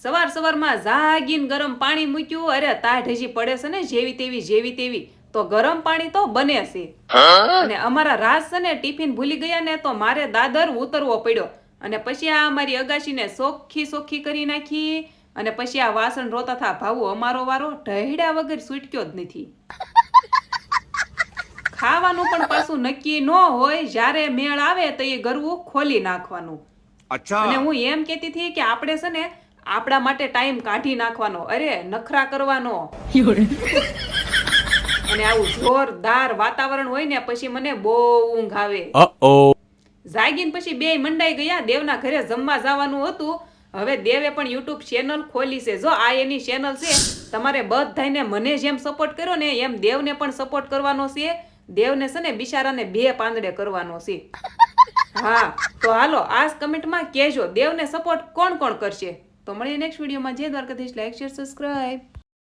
સવારમાં જાગીને ગરમ પાણી મૂક્યું. અરે તાઢ હજી પડે છે ને જેવી તેવી તો ગરમ પાણી તો બને છે. અને અમારા રાજ છે ને ટિફિન ભૂલી ગયા ને તો મારે દાદર ઉતરવો પડ્યો. અને પછી આ અમારી અગાશીને સોખી કરી નાખી. અને પછી આ વાસણ રોતા થા ભાવું અમારો વારો ઢહેડા વગર છૂટક્યો જ નથી. ખાવાનું પણ પાછું નક્કી ન હોય, જ્યારે મેળ આવે તો એ ગરવું ખોલી નાખવાનું. અને હું એમ કેતી હતી કે આપણે છે ને આપણા માટે ટાઈમ કાઢી નાખવાનો, અરે નખરા કરવાનો. અને આવું જોરદાર વાતાવરણ હોય ને પછી મને બહુ ઊંઘ આવે. જાગીને પછી બે મંડાઈ ગયા. દેવના ઘરે જમવા જવાનું હતું. હવે દેવે પણ યુટ્યુબ ચેનલ ખોલી છે. જો આ એની ચેનલ છે. તમારે બધાને મને જેમ સપોર્ટ કર્યો ને એમ દેવને પણ સપોર્ટ કરવાનો છે. દેવને છે ને બિચારાને 2 પાંદડે કરવાનો છે. હા તો હાલો આ કમેન્ટમાં કહેજો દેવને સપોર્ટ કોણ કરશે. તો મળીએ નેક્સ્ટ વિડીયોમાં. જય દ્વારકાધીશ. Like share subscribe.